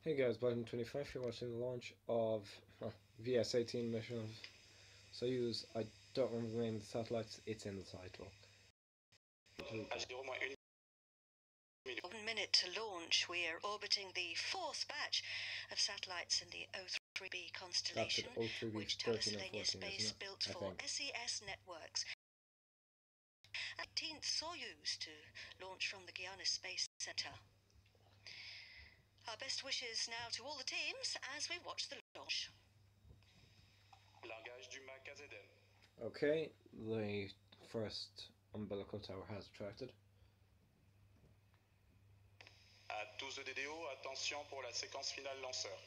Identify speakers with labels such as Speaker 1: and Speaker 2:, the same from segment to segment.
Speaker 1: Hey guys, FM13-16 here watching the launch of VS-18 mission of Soyuz. I don't remember the name of the satellites, it's in the title.
Speaker 2: 1 minute to launch. We are orbiting the fourth batch of satellites in the O3b constellation,
Speaker 1: O3b
Speaker 2: which
Speaker 1: 13 and 14,
Speaker 2: Thales Space built for SES networks. 18th Soyuz to launch from the Guiana Space Center. Our best wishes now to all the teams as we watch the launch.
Speaker 1: Okay, the first umbilical tower has retracted.
Speaker 3: À 12 DDO, attention pour la séquence finale lanceur.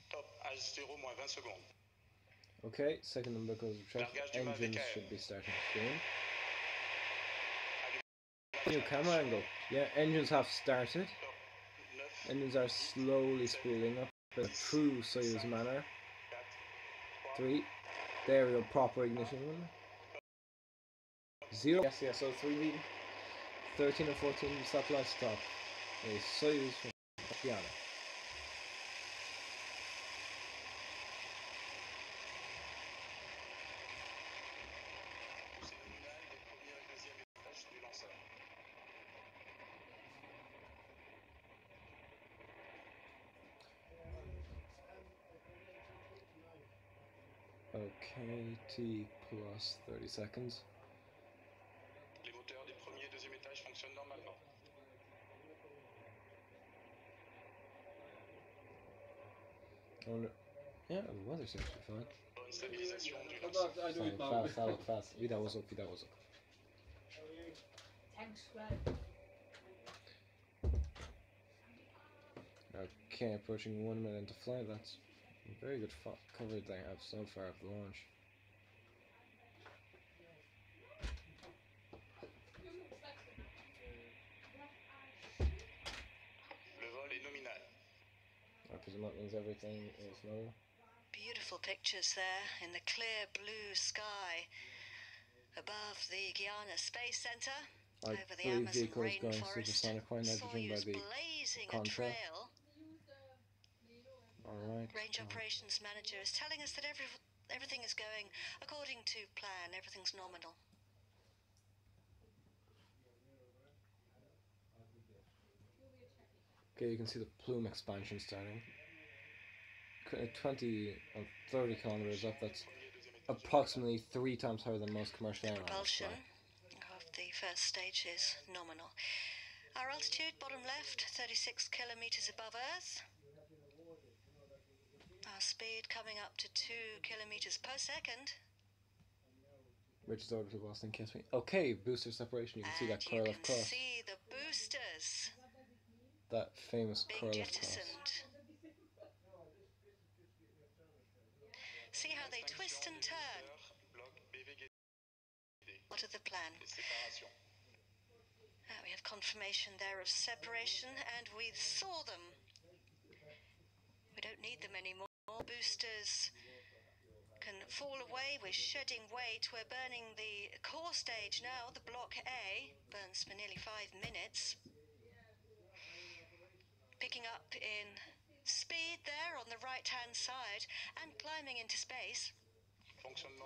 Speaker 3: Top, H0-20 secondes.
Speaker 1: Okay, second umbilical is retracted. Engines should be starting soon. New camera angle. Yeah, engines have started. Engines are slowly spooling up in a true Soyuz manner. 3. There we go, proper ignition. 0. Yes, O3b 13 and 14 satellites top. A Soyuz from Guiana. Okay, T plus 30 seconds.
Speaker 3: Les moteurs des premier et deuxième étage fonctionnent normalement.
Speaker 1: Yeah, the weather's actually fine.
Speaker 3: Bonne stabilisation du lanceur.
Speaker 1: Fast. Wie dat was up.
Speaker 4: Thanks, Fred.
Speaker 1: Okay, approaching 1 minute into flight. That's a very good coverage they have so far of the launch.
Speaker 3: Le vol est nominal.
Speaker 1: I presume that means everything is normal.
Speaker 2: Beautiful pictures there in the clear blue sky above the Guiana Space Center.
Speaker 1: I
Speaker 2: over the
Speaker 1: believe
Speaker 2: Amazon
Speaker 1: vehicle is going
Speaker 2: rainforest.
Speaker 1: supersonic while judging by
Speaker 2: Soyuz
Speaker 1: the
Speaker 2: blazing
Speaker 1: contra.
Speaker 2: a trail.
Speaker 1: Alright.
Speaker 2: Range operations manager is telling us that everything is going according to plan. Everything's nominal.
Speaker 1: Okay, you can see the plume expansion starting. 20 or 30 kilometers up, that's approximately 3 times higher than most commercial airlines.
Speaker 2: Propulsion of the first stage is nominal. Our altitude, bottom left, 36 kilometers above Earth. Our speed coming up to 2 kilometers per second.
Speaker 1: Which is orbital velocity in case we... Okay, booster separation, you can see that curl of cross.
Speaker 2: You can see the boosters.
Speaker 1: That famous curl of
Speaker 2: jettisoned.
Speaker 1: cross.
Speaker 2: See how they twist and turn. What are the plan? We have confirmation there of separation, and we saw them. We don't need them anymore. Boosters can fall away. We're shedding weight. We're burning the core stage now. The block A burns for nearly 5 minutes. Picking up in speed there on the right-hand side and climbing into space.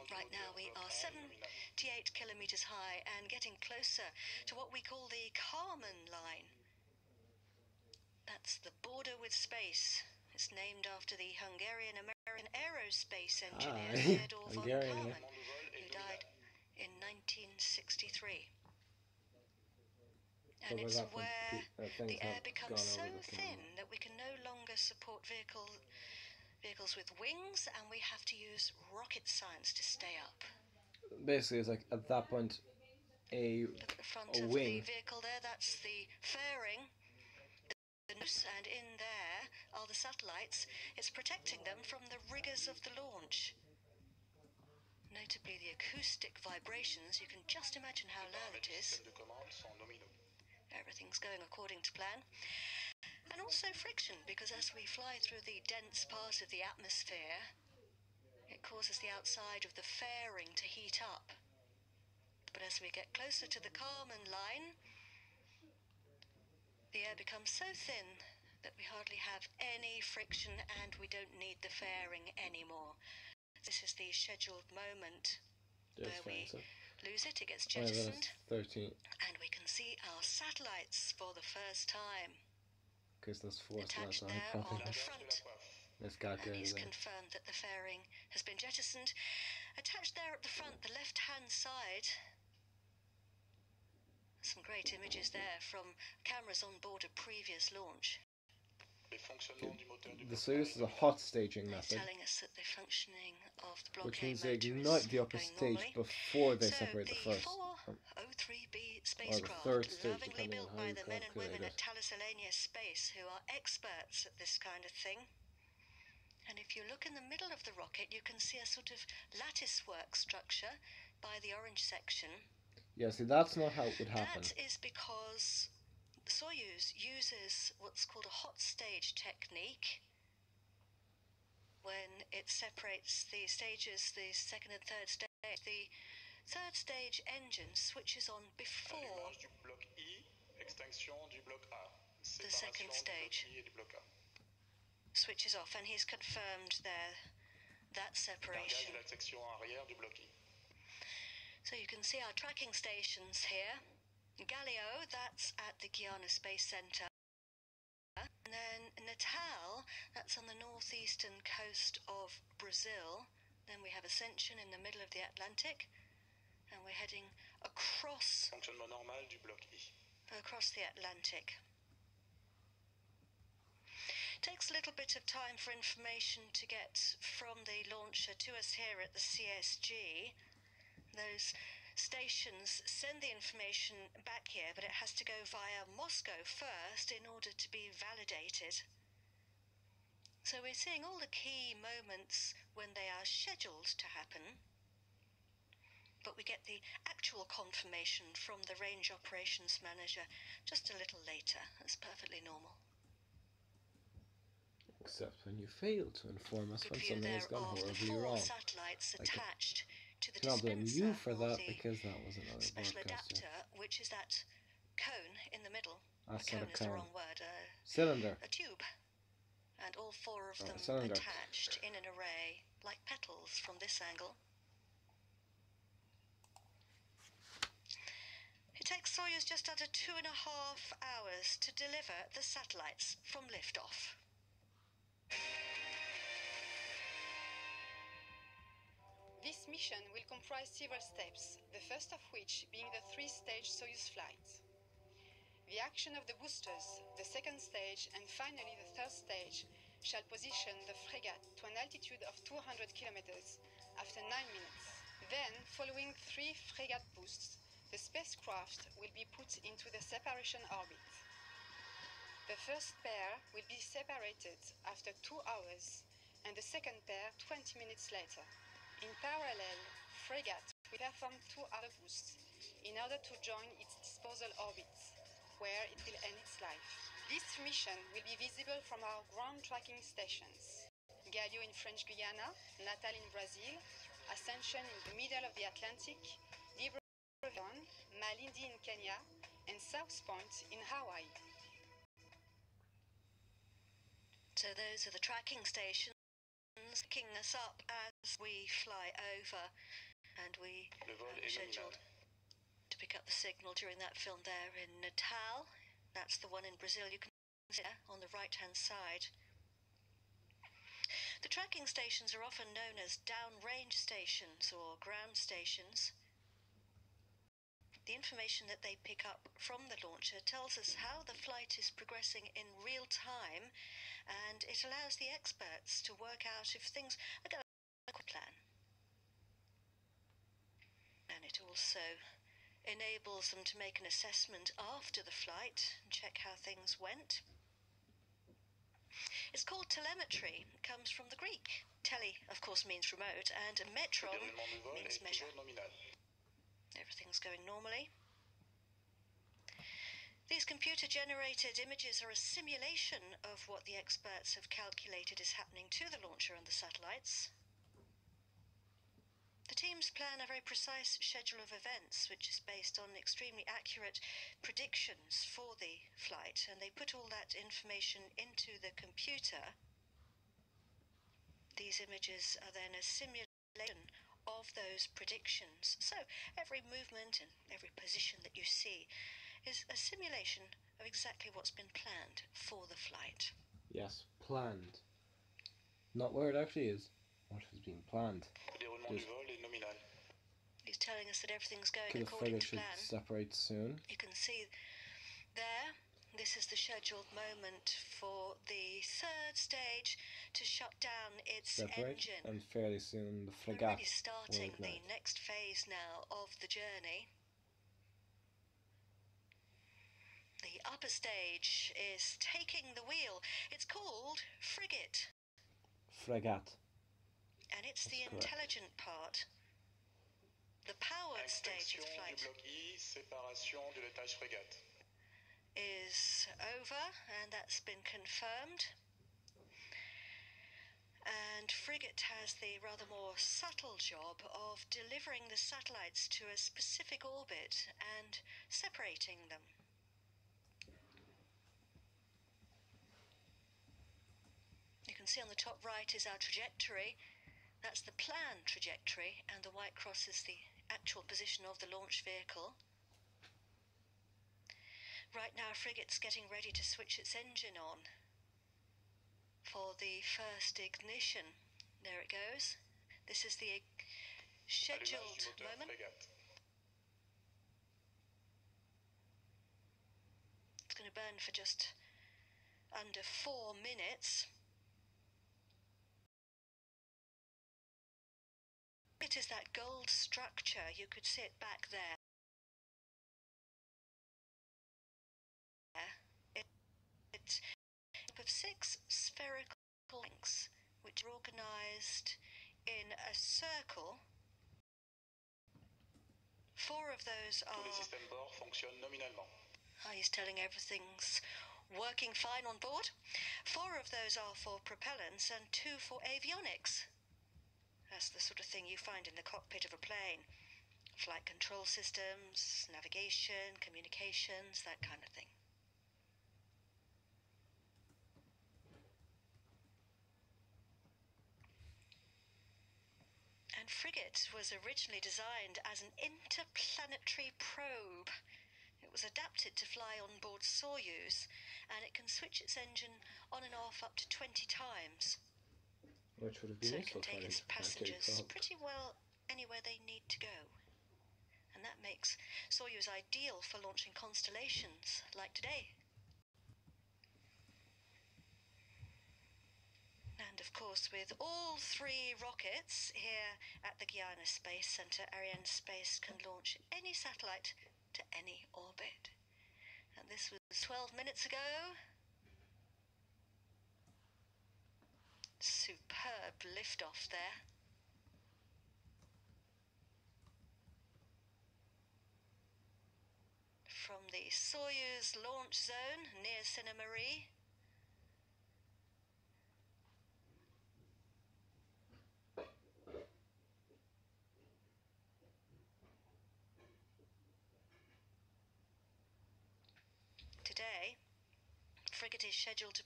Speaker 2: Right now we are 78 kilometers high and getting closer to what we call the Kármán line. That's the border with space. It's named after the Hungarian-American aerospace engineer Theodor von Kármán, who died in 1963. And it's where the air becomes so thin that we can no longer support vehicles with wings, and we have to use rocket science to stay up.
Speaker 1: Basically, it's like at that point,
Speaker 2: Look at the front of
Speaker 1: wing.
Speaker 2: the vehicle there. That's the fairing. The noose, and in there are the satellites. It's protecting them from the rigors of the launch. Notably, the acoustic vibrations. You can just imagine how loud it is. Everything's going according to plan. And also friction, because as we fly through the dense part of the atmosphere, it causes the outside of the fairing to heat up. But as we get closer to the Kármán line, the air becomes so thin that we hardly have any friction and we don't need the fairing anymore. This is the scheduled moment where we lose it, it gets jettisoned,
Speaker 1: 13.
Speaker 2: and we can see our satellites for the first time.
Speaker 1: Because there's 4
Speaker 2: Attached
Speaker 1: slots
Speaker 2: there on the front.
Speaker 1: Let's
Speaker 2: And
Speaker 1: calculate
Speaker 2: he's
Speaker 1: it.
Speaker 2: confirmed that the fairing has been jettisoned. Attached there at the front, the left-hand side, some great images there from cameras on board a previous launch.
Speaker 1: The Soyuz is a hot staging method,
Speaker 2: Telling us that the functioning of the block
Speaker 1: which
Speaker 2: A
Speaker 1: means they
Speaker 2: motor
Speaker 1: ignite
Speaker 2: is
Speaker 1: the upper
Speaker 2: going
Speaker 1: stage
Speaker 2: normally.
Speaker 1: before they
Speaker 2: So
Speaker 1: separate the first.
Speaker 2: four O3b
Speaker 1: Or
Speaker 2: spacecraft,
Speaker 1: the third stage,
Speaker 2: lovingly
Speaker 1: depending
Speaker 2: built
Speaker 1: on how
Speaker 2: by
Speaker 1: you
Speaker 2: the men and
Speaker 1: calculate
Speaker 2: women
Speaker 1: it.
Speaker 2: at Thales Alenia Space, who are experts at this kind of thing. And if you look in the middle of the rocket, you can see a sort of lattice work structure by the orange section.
Speaker 1: Yeah, see, that's not how it would happen.
Speaker 2: That is because Soyuz uses what's called a hot stage technique when it separates the stages, the second and third stage. The third stage engine switches on before the second stage switches off, and he's confirmed there that separation. So you can see our tracking stations here. Galileo, that's at the Guiana Space Center. And then Natal, that's on the northeastern coast of Brazil. Then we have Ascension in the middle of the Atlantic. And we're heading across the Atlantic. Takes a little bit of time for information to get from the launcher to us here at the CSG. Those stations send the information back here, but it has to go via Moscow first in order to be validated. So we're seeing all the key moments when they are scheduled to happen, but we get the actual confirmation from the range operations manager just a little later. That's perfectly normal.
Speaker 1: Except when you fail to inform us when something has gone horribly wrong.
Speaker 2: Satellites attached to the
Speaker 1: I cannot blame you for that,
Speaker 2: the
Speaker 1: because that was another
Speaker 2: special
Speaker 1: broadcaster.
Speaker 2: adapter, which is that cone in the middle.
Speaker 1: That's
Speaker 2: A
Speaker 1: not a
Speaker 2: cone is the
Speaker 1: cone.
Speaker 2: wrong word.
Speaker 1: Cylinder.
Speaker 2: A tube. And all 4 of them
Speaker 1: cylinder.
Speaker 2: attached in an array, like petals from this angle. It takes Soyuz just under 2.5 hours to deliver the satellites from liftoff.
Speaker 4: This mission will comprise several steps, the first of which being the 3-stage Soyuz flight. The action of the boosters, the second stage, and finally the third stage shall position the frigate to an altitude of 200 kilometers after 9 minutes. Then, following 3 frigate boosts, the spacecraft will be put into the separation orbit. The first pair will be separated after 2 hours, and the second pair 20 minutes later. In parallel, frigate will perform 2 other boosts in order to join its disposal orbit, where it will end its life. This mission will be visible from our ground tracking stations: Galileo in French Guiana, Natal in Brazil, Ascension in the middle of the Atlantic, Libreville, Malindi in Kenya, and South Point in Hawaii.
Speaker 2: So those are the tracking stations picking us up as we fly over, and we are scheduled to pick up the signal during that film there in Natal. That's the one in Brazil you can see there on the right-hand side. The tracking stations are often known as downrange stations or ground stations. The information that they pick up from the launcher tells us how the flight is progressing in real time, and it allows the experts to work out if things are going to plan. And it also enables them to make an assessment after the flight and check how things went. It's called telemetry. It comes from the Greek. Tele, of course, means remote, and metron means measure. Everything's going normally. These computer-generated images are a simulation of what the experts have calculated is happening to the launcher and the satellites. The teams plan a very precise schedule of events, which is based on extremely accurate predictions for the flight, and they put all that information into the computer. These images are then a simulation of those predictions. So every movement and every position that you see is a simulation of exactly what's been planned for the flight.
Speaker 1: Yes, planned. Not where it actually is, what has been planned.
Speaker 3: Déroulement du vol est nominal.
Speaker 2: He's telling us that everything's going
Speaker 1: The
Speaker 2: according
Speaker 1: frigate
Speaker 2: to
Speaker 1: should
Speaker 2: plan.
Speaker 1: separate soon.
Speaker 2: You can see there, this is the scheduled moment for the third stage to shut down its
Speaker 1: Separate,
Speaker 2: engine.
Speaker 1: and fairly soon the
Speaker 2: We're
Speaker 1: frigate
Speaker 2: really starting
Speaker 1: will
Speaker 2: the
Speaker 1: ignite.
Speaker 2: next phase now of the journey. The upper stage is taking the wheel. It's called frigate,
Speaker 1: Frégate.
Speaker 2: and it's
Speaker 1: That's
Speaker 2: the
Speaker 1: correct.
Speaker 2: intelligent part. The powered stage
Speaker 3: Inspection
Speaker 2: of the
Speaker 3: du
Speaker 2: flight
Speaker 3: bloc I, séparation de l'étage frégate.
Speaker 2: is over, and that's been confirmed. And frigate has the rather more subtle job of delivering the satellites to a specific orbit and separating them. You can see on the top right is our trajectory. That's the planned trajectory, and the white cross is the actual position of the launch vehicle. Right now, frigate's getting ready to switch its engine on for the first ignition. There it goes. This is the scheduled
Speaker 3: Allumage du moteur
Speaker 2: moment.
Speaker 3: frégate.
Speaker 2: It's going to burn for just under 4 minutes. It is that gold structure. You could see it back there. It's a group of 6 spherical links which are organised in a circle. 4 of those
Speaker 3: Tous les
Speaker 2: are...
Speaker 3: systèmes bord fonctionnent nominalement.
Speaker 2: He's telling everything's working fine on board. 4 of those are for propellants and 2 for avionics. That's the sort of thing you find in the cockpit of a plane. Flight control systems, navigation, communications, that kind of thing. And frigate was originally designed as an interplanetary probe. It was adapted to fly on board Soyuz, and it can switch its engine on and off up to 20 times.
Speaker 1: Which would have
Speaker 2: So
Speaker 1: been
Speaker 2: it can
Speaker 1: useful for
Speaker 2: take
Speaker 1: an
Speaker 2: its
Speaker 1: interplanetary
Speaker 2: passengers
Speaker 1: probe.
Speaker 2: pretty well anywhere they need to go. And that makes Soyuz ideal for launching constellations like today. And of course, with all 3 rockets here at the Guiana Space Center, Arianespace can launch any satellite to any orbit. And this was 12 minutes ago. Superb liftoff there. From the Soyuz launch zone near Sina-Marie. Today, frigate is scheduled to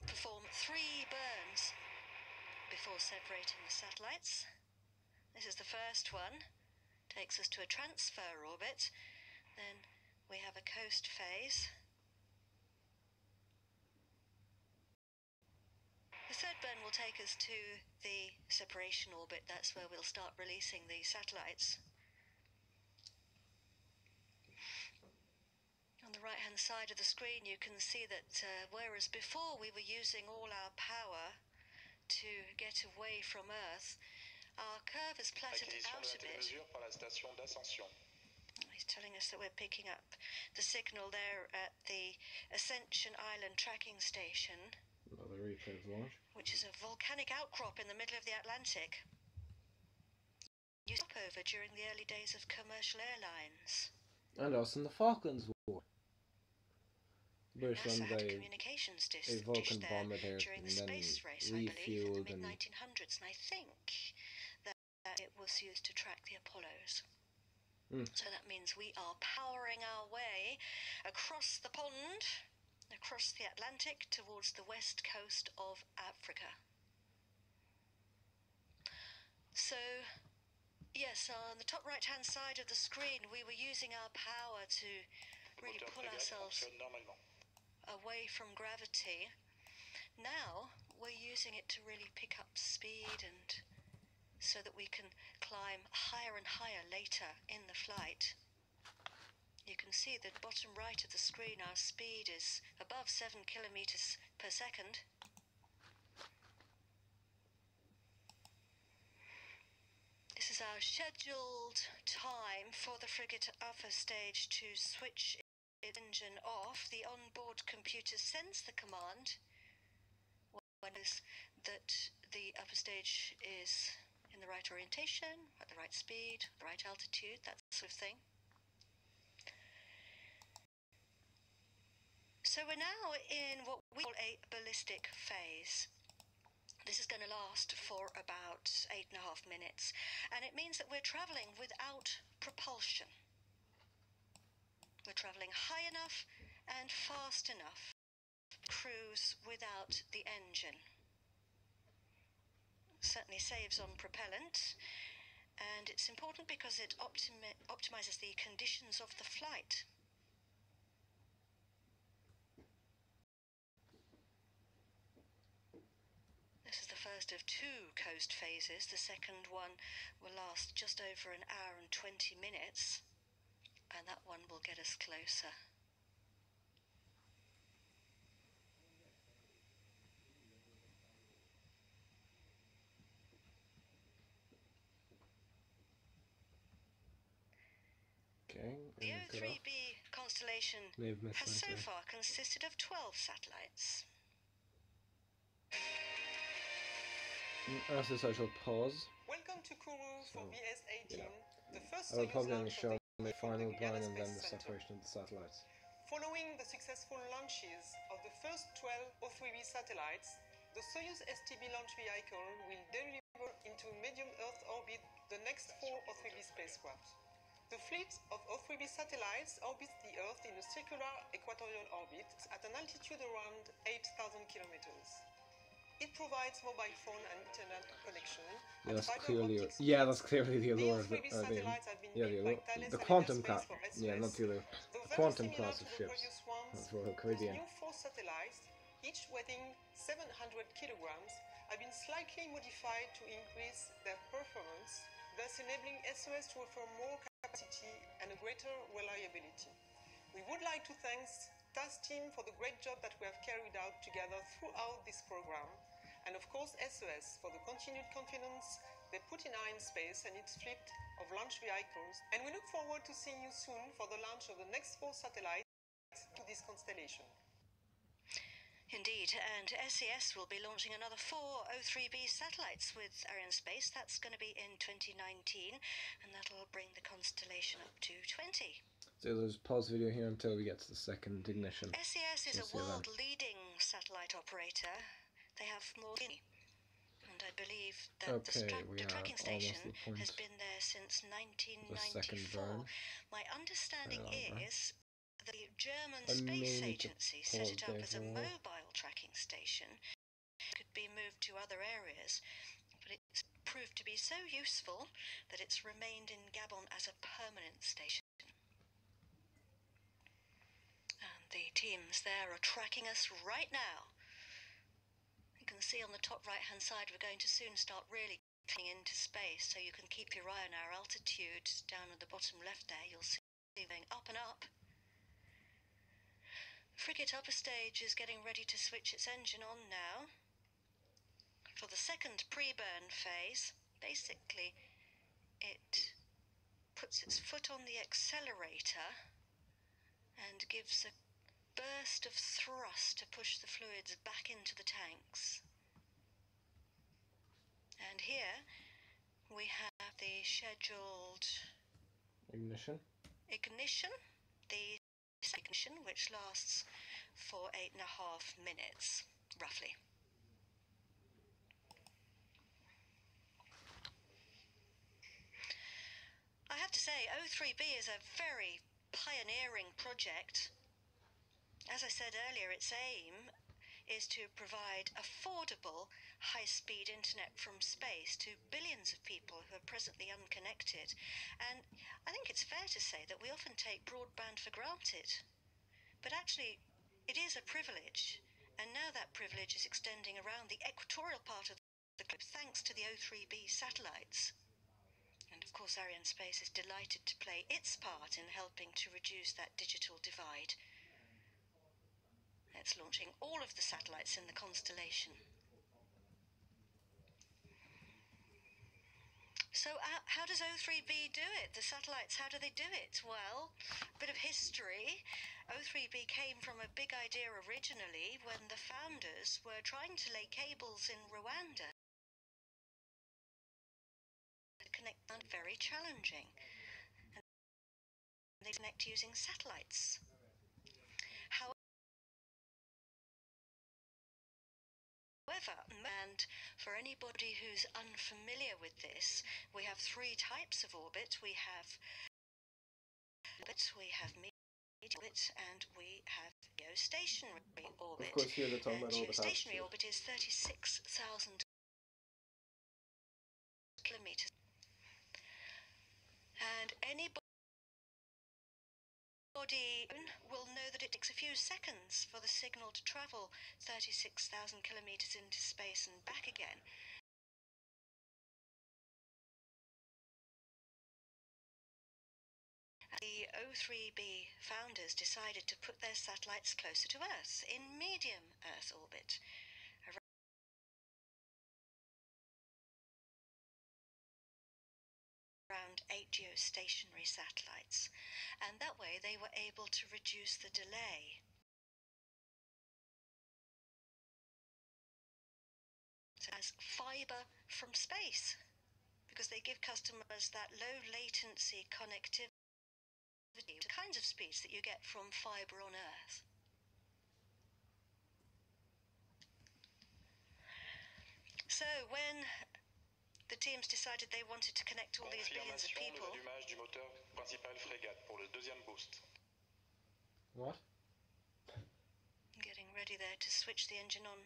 Speaker 2: perform 3 burns before separating the satellites. This is the first one. Takes us to a transfer orbit. Then we have a coast phase. The third burn will take us to the separation orbit. That's where we'll start releasing the satellites. On the right hand side of the screen you can see that whereas before we were using all our power to get away from Earth, our curve has plateaued
Speaker 3: Acquisition
Speaker 2: out
Speaker 3: de
Speaker 2: a bit.
Speaker 3: l'intémesure par la station d'ascension.
Speaker 2: He's telling us that we're picking up the signal there at the Ascension Island tracking station,
Speaker 1: Another replay of launch.
Speaker 2: which is a volcanic outcrop in the middle of the Atlantic. Used to stop over during the early days of commercial airlines.
Speaker 1: And us in the Falklands War. The British
Speaker 2: NASA had a
Speaker 1: landed
Speaker 2: communications
Speaker 1: a
Speaker 2: dish
Speaker 1: Vulcan
Speaker 2: there
Speaker 1: bomber there
Speaker 2: during the
Speaker 1: and then
Speaker 2: space race, I believe, in the
Speaker 1: refueled and
Speaker 2: mid-1900s, and I think that it was course, used to track the Apollos. So that means we are powering our way across the pond, across the Atlantic, towards the west coast of Africa. So, yes, on the top right-hand side of the screen, we were using our power to really pull ourselves away from gravity. Now, we're using it to really pick up speed and so that we can climb higher and higher later in the flight. You can see that bottom right of the screen, our speed is above 7 kilometers per second. This is our scheduled time for the frigate upper stage to switch its engine off. The onboard computer sends the command when it is that the upper stage is in the right orientation, at the right speed, the right altitude, that sort of thing. So we're now in what we call a ballistic phase. This is going to last for about 8.5 minutes, and it means that we're travelling without propulsion. We're travelling high enough and fast enough to cruise without the engine. Certainly saves on propellant, and it's important because it optimizes the conditions of the flight. This is the first of 2 coast phases. The second one will last just over an hour and 20 minutes, and that one will get us closer. The O3b constellation has so far consisted of 12 satellites.
Speaker 1: After this I shall pause.
Speaker 5: Welcome to Kourou for BS-18, the first
Speaker 1: I will
Speaker 5: Soyuz
Speaker 1: probably only
Speaker 5: launch
Speaker 1: show
Speaker 5: of
Speaker 1: the final
Speaker 5: the
Speaker 1: plan
Speaker 5: Gala
Speaker 1: and then the
Speaker 5: Space Center.
Speaker 1: separation of the satellites.
Speaker 5: Following the successful launches of the first 12 O3b satellites, the Soyuz STB launch vehicle will deliver into medium Earth orbit the next 4 O3b spacecraft. The fleet of O3b satellites orbits the Earth in a circular equatorial orbit at an altitude around 8,000 kilometers. It provides mobile phone and internet connection.
Speaker 1: Yeah, that's clearly the allure of the quantum class. Yeah, not the allure. The quantum class of ships. That's Royal Caribbean.
Speaker 5: New 4 satellites, each weighing 700 kilograms, have been slightly modified to increase their performance, thus enabling SOS to offer more capacity and a greater reliability. We would like to thank TAS team for the great job that we have carried out together throughout this program, and of course SOS for the continued confidence they put in Arianespace and its fleet of launch vehicles, and we look forward to seeing you soon for the launch of the next 4 satellites to this constellation.
Speaker 2: Indeed, and SES will be launching another 4 O3b satellites with Arianespace. That's going to be in 2019, and that'll bring the constellation up to 20.
Speaker 1: So let's pause the video here until we get to the second ignition.
Speaker 2: SES is a world-leading satellite operator. They have more than, and I believe that the tracking station has been there since 1994. My understanding is the German Space Agency set it up as a mobile tracking station. It could be moved to other areas, but it's proved to be so useful that it's remained in Gabon as a permanent station. And the teams there are tracking us right now. You can see on the top right hand side we're going to soon start really coming into space, so you can keep your eye on our altitude. Down at the bottom left there you'll see going up and up. Frigate upper stage is getting ready to switch its engine on now. For the second pre-burn phase, basically it puts its foot on the accelerator and gives a burst of thrust to push the fluids back into the tanks. And here we have the scheduled
Speaker 1: ignition. The ignition, which lasts for 8.5 minutes, roughly.
Speaker 2: have to say, O3b is a very pioneering project. As I said earlier, its aim is to provide affordable, high-speed internet from space to billions of people who are presently unconnected. And I think it's fair to say that we often take broadband for granted. But actually, it is a privilege, and now that privilege is extending around the equatorial part of the globe thanks to the O3b satellites. And of course, Arianespace is delighted to play its part in helping to reduce that digital divide. It's launching all of the satellites in the constellation. So how does O3b do it? The satellites, how do they do it? Well, a bit of history. O3b came from a big idea originally when the founders were trying to lay cables in Rwanda. To connect them, very challenging. And they connect using satellites. However, and for anybody who's unfamiliar with this, we have three types of orbit. We have medium orbit, and we have geostationary orbit.
Speaker 1: Of course, here they're talking about
Speaker 2: geostationary orbit is 36,000 kilometers. And anybody will know that it takes a few seconds for the signal to travel 36,000 kilometers into space and back again. The O3b founders decided to put their satellites closer to Earth, in medium Earth orbit. Around 8 geostationary satellites, and that way they were able to reduce the delay. As fiber from space, because they give customers that low latency connectivity to the kinds of speeds that you get from fiber on Earth. So when the teams decided they wanted to connect all these billions of people.
Speaker 3: De l'allumage du moteur principal frégate pour le deuxième boost.
Speaker 1: What?
Speaker 2: Getting ready there to switch the engine on.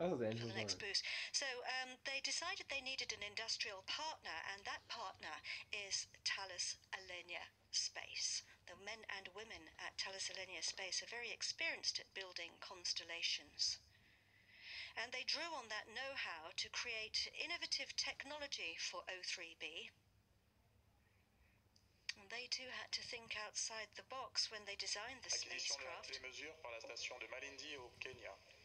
Speaker 1: Oh, the engine
Speaker 2: For the next boost. So they decided they needed an industrial partner, and that partner is Thales Alenia Space. The men and women at Thales Alenia Space are very experienced at building constellations. And they drew on that know-how to create innovative technology for O3b. And they too had to think outside the box when they designed the spacecraft.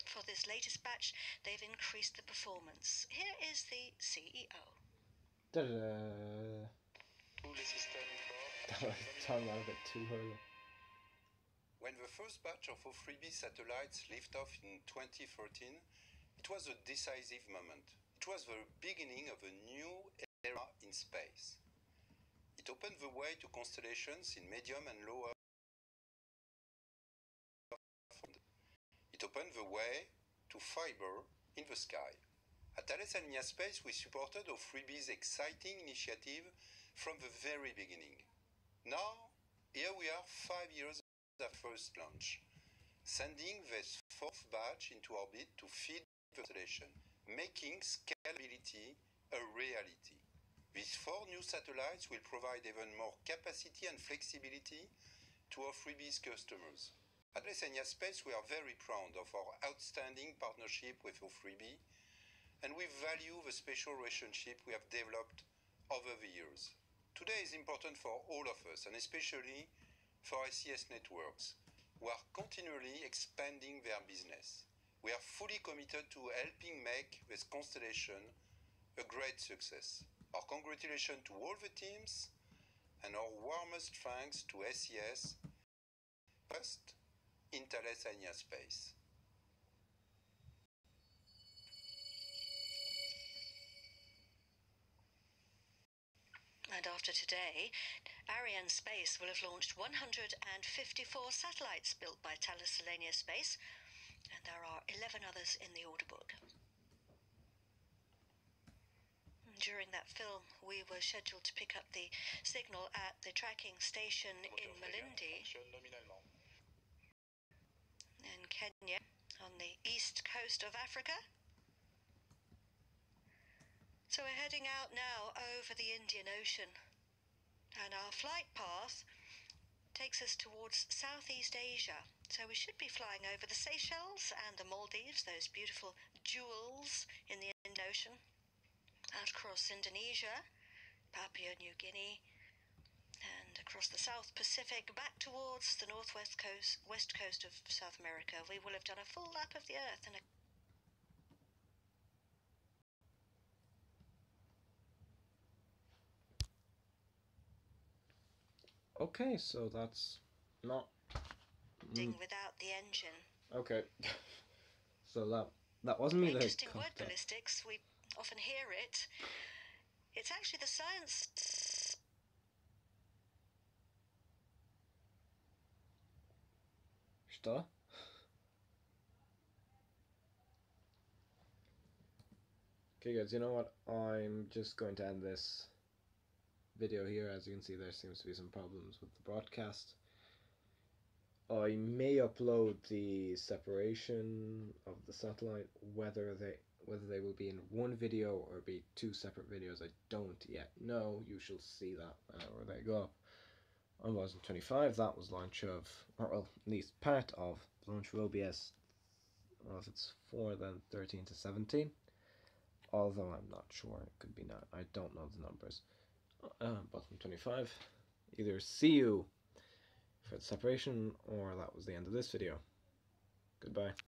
Speaker 2: For this latest batch, they've increased the performance. Here is the CEO.
Speaker 1: Ta-da! Talking about a bit too early.
Speaker 6: When the first batch of O3b satellites lifted off in 2013, it was a decisive moment. It was the beginning of a new era in space. It opened the way to constellations in medium and low Earth. It opened the way to fiber in the sky. At Thales Alenia Space, we supported O3b's exciting initiative from the very beginning. Now, here we are 5 years after first launch, sending this fourth batch into orbit to feed the constellation, making scalability a reality. These 4 new satellites will provide even more capacity and flexibility to O3b's customers. At Thales Alenia Space, we are very proud of our outstanding partnership with O3b, and we value the special relationship we have developed over the years. Today is important for all of us, and especially for SES Networks, who are continually expanding their business. We are fully committed to helping make this constellation a great success. Our congratulations to all the teams, and our warmest thanks to SES, first in Thales Alenia Space.
Speaker 2: And after today, Arianespace will have launched 154 satellites built by Thales Alenia Space, and there are 11 others in the order book. During that film, we were scheduled to pick up the signal at the tracking station in Malindi, in Kenya, on the east coast of Africa. So we're heading out now over the Indian Ocean, and our flight path takes us towards Southeast Asia. So we should be flying over the Seychelles and the Maldives, those beautiful jewels in the Indian Ocean, out across Indonesia, Papua New Guinea, and across the South Pacific, back towards the west coast of South America. We will have done a full lap of the Earth in a...
Speaker 1: Okay, so that's not...
Speaker 2: without the engine.
Speaker 1: Okay. So that wasn't me.
Speaker 2: Interesting word, ballistics. We often hear it. It's actually the science...
Speaker 1: Что? Okay guys, you know what? I'm just going to end this video here. As you can see, there seems to be some problems with the broadcast. I may upload the separation of the satellite, whether they will be in one video or be two separate videos. I don't yet know. You shall see that whenever they go up. On 2025, that was launch of, or well, at least part of the launch of OBS. Well, if it's 4, then 13 to 17. Although I'm not sure, it could be not. I don't know the numbers. But on 25, either see you for the separation, or that was the end of this video. Goodbye.